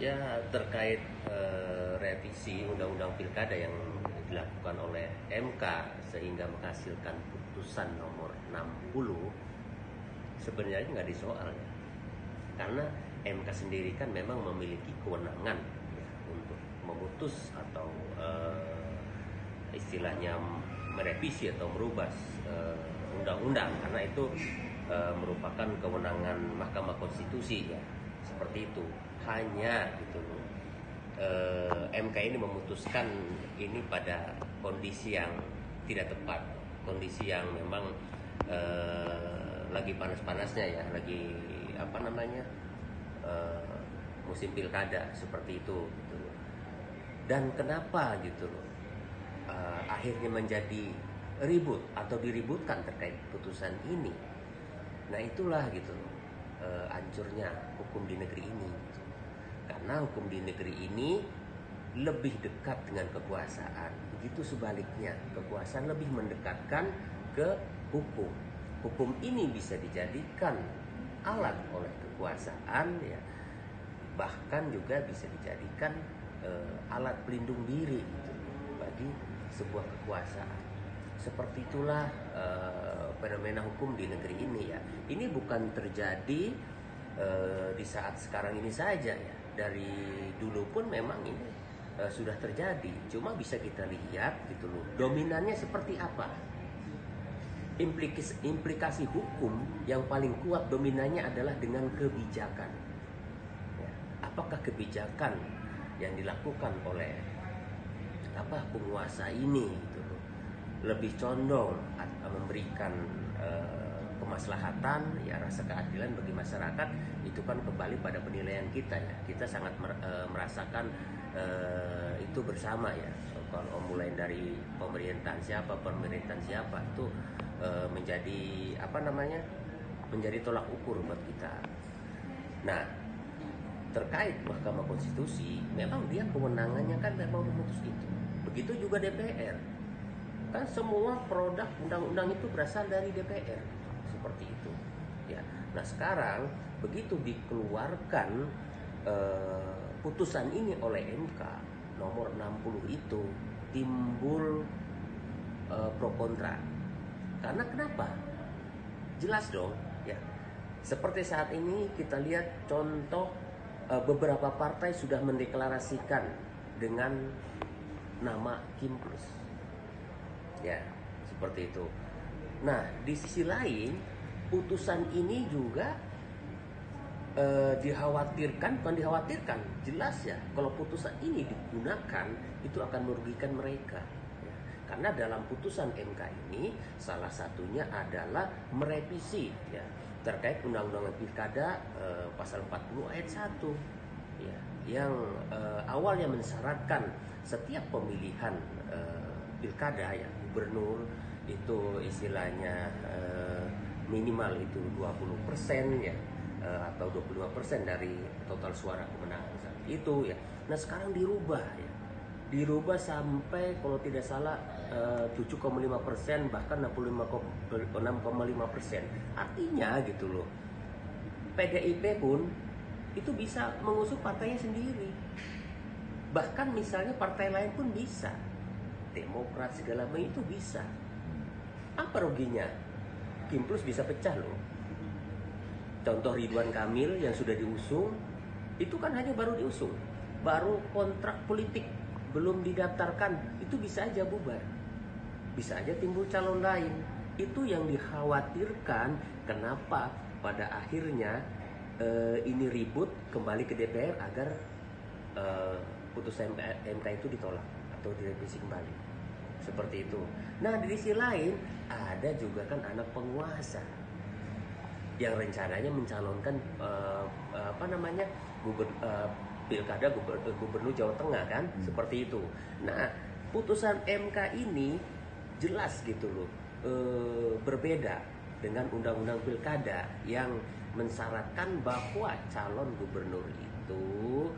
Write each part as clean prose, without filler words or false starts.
Ya, terkait revisi Undang-Undang Pilkada yang dilakukan oleh MK sehingga menghasilkan putusan nomor 60, sebenarnya nggak disoal ya. Karena MK sendiri kan memang memiliki kewenangan ya, untuk memutus atau istilahnya merevisi atau merubah undang-undang, karena itu merupakan kewenangan Mahkamah Konstitusi ya, seperti itu. Hanya gitu loh, MK ini memutuskan ini pada kondisi yang tidak tepat, kondisi yang memang lagi panas-panasnya ya, lagi apa namanya musim pilkada seperti itu gitu loh. Dan kenapa gitu loh akhirnya menjadi ribut atau diributkan terkait putusan ini. Nah itulah gitu loh hancurnya hukum di negeri ini gitu. Karena hukum di negeri ini lebih dekat dengan kekuasaan, begitu sebaliknya kekuasaan lebih mendekatkan ke hukum. Hukum ini bisa dijadikan alat oleh kekuasaan ya, bahkan juga bisa dijadikan alat pelindung diri gitu, bagi sebuah kekuasaan. Seperti itulah fenomena hukum di negeri ini ya. Ini bukan terjadi di saat sekarang ini saja ya. Dari dulu pun memang ini sudah terjadi. Cuma bisa kita lihat gitu loh, dominannya seperti apa. Implikasi hukum yang paling kuat dominannya adalah dengan kebijakan ya. Apakah kebijakan yang dilakukan oleh penguasa ini gitu loh, lebih condong memberikan kemaslahatan ya, rasa keadilan bagi masyarakat, itu kan kembali pada penilaian kita ya. Kita sangat merasakan itu bersama ya. Kalau mulai dari pemerintahan siapa itu menjadi menjadi tolak ukur buat kita. Nah, terkait Mahkamah Konstitusi, memang dia kewenangannya kan memang memutus itu. Begitu juga DPR. Kan semua produk undang-undang itu berasal dari DPR, seperti itu ya. Nah sekarang begitu dikeluarkan putusan ini oleh MK nomor 60 itu, timbul pro kontra. Karena kenapa? Jelas dong ya. Seperti saat ini kita lihat contoh beberapa partai sudah mendeklarasikan dengan nama Kimpus ya, seperti itu. Nah di sisi lain putusan ini juga bukan dikhawatirkan, jelas ya, kalau putusan ini digunakan itu akan merugikan mereka ya. Karena dalam putusan MK ini salah satunya adalah merevisi ya, terkait undang-undang pilkada pasal 40 ayat 1 ya, yang awalnya mensyaratkan setiap pemilihan pilkada ya, gubernur itu istilahnya minimal itu 20% ya, atau 25% dari total suara kemenangan saat itu ya. Nah sekarang dirubah sampai kalau tidak salah 7,5%, bahkan 65,5%. Artinya gitu loh, PDIP pun itu bisa mengusung partainya sendiri. Bahkan misalnya partai lain pun bisa, Demokrat segala macam itu bisa. Apa ruginya? Kimpus bisa pecah loh. Contoh Ridwan Kamil yang sudah diusung, itu kan hanya baru diusung, baru kontrak politik, belum didaftarkan, itu bisa aja bubar, bisa aja timbul calon lain. Itu yang dikhawatirkan. Kenapa pada akhirnya ini ribut kembali ke DPR agar putusan MK itu ditolak atau direvisi kembali, seperti itu. Nah di sisi lain ada juga kan anak penguasa yang rencananya mencalonkan pilkada gubernur Jawa Tengah kan, seperti itu. Nah putusan MK ini jelas gitu loh, berbeda dengan undang-undang pilkada yang mensyaratkan bahwa calon gubernur itu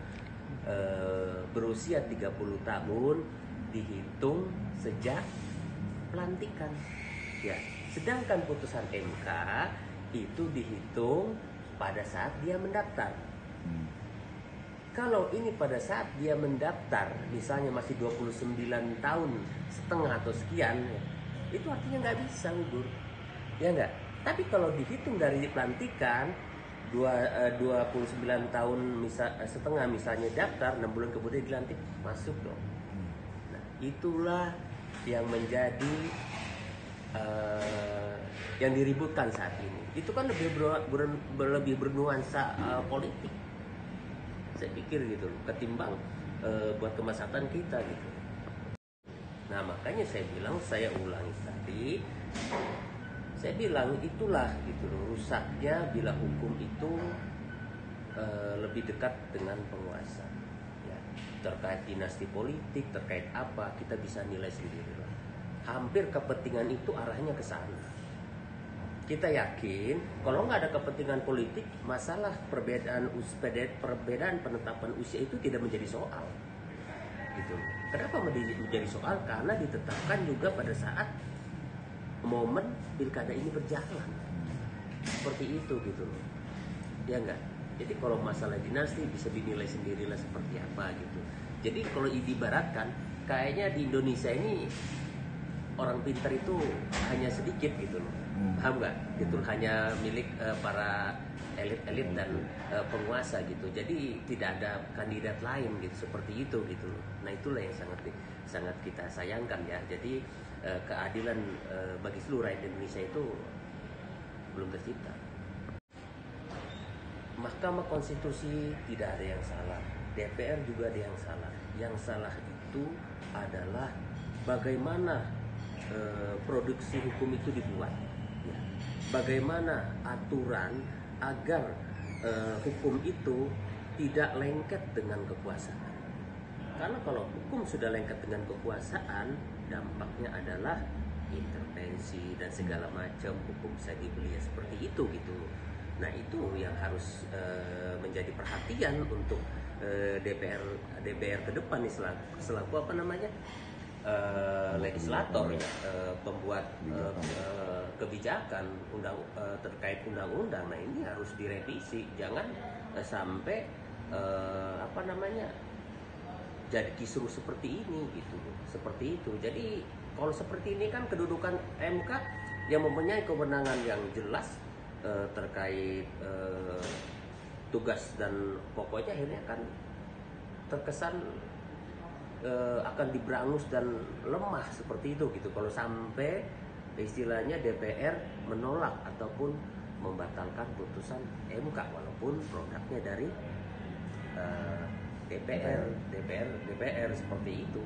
berusia 30 tahun dihitung sejak pelantikan ya. Sedangkan putusan MK itu dihitung pada saat dia mendaftar. Kalau ini pada saat dia mendaftar, misalnya masih 29 tahun setengah atau sekian, itu artinya nggak bisa gugur, ya nggak? Tapi kalau dihitung dari pelantikan, 29 tahun setengah misalnya daftar, 6 bulan kemudian dilantik, masuk dong. Nah, itulah yang menjadi yang diributkan saat ini. Itu kan lebih bernuansa politik, saya pikir gitu loh, ketimbang buat kemaslahatan kita gitu. Nah makanya saya ulangi tadi, saya bilang itulah gitu loh, rusaknya bila hukum itu lebih dekat dengan penguasa ya. Terkait dinasti politik, terkait apa, kita bisa nilai sendiri lah. Hampir kepentingan itu arahnya ke sana. Kita yakin kalau nggak ada kepentingan politik, masalah perbedaan penetapan usia itu tidak menjadi soal gitu. Kenapa menjadi soal? Karena ditetapkan juga pada saat momen pilkada ini berjalan, seperti itu gitu loh, ya enggak. Jadi kalau masalah dinasti bisa dinilai sendirilah seperti apa gitu. Jadi kalau diibaratkan, kayaknya di Indonesia ini orang pintar itu hanya sedikit gitu loh, paham nggak? Itu hanya milik para elit-elit dan penguasa gitu. Jadi tidak ada kandidat lain gitu, seperti itu gitu loh. Nah itulah yang sangat kita sayangkan ya. Jadi keadilan bagi seluruh rakyat Indonesia itu belum tercipta. Mahkamah Konstitusi tidak ada yang salah, DPR juga ada yang salah. Yang salah itu adalah bagaimana produksi hukum itu dibuat, ya. Bagaimana aturan agar hukum itu tidak lengket dengan kekuasaan. Karena kalau hukum sudah lengket dengan kekuasaan, dampaknya adalah intervensi dan segala macam, hukum bisa dibeli ya, seperti itu gitu. Nah itu yang harus menjadi perhatian untuk DPR ke depan nih, selaku apa namanya, legislator ya, pembuat kebijakan terkait undang-undang. Nah ini harus direvisi, jangan sampai apa namanya, jadi kisruh seperti ini gitu, seperti itu. Jadi kalau seperti ini kan kedudukan MK yang mempunyai kewenangan yang jelas terkait tugas dan pokoknya, akhirnya kan terkesan akan diberangus dan lemah seperti itu gitu. Kalau sampai istilahnya DPR menolak ataupun membatalkan putusan MK walaupun produknya dari DPR seperti itu.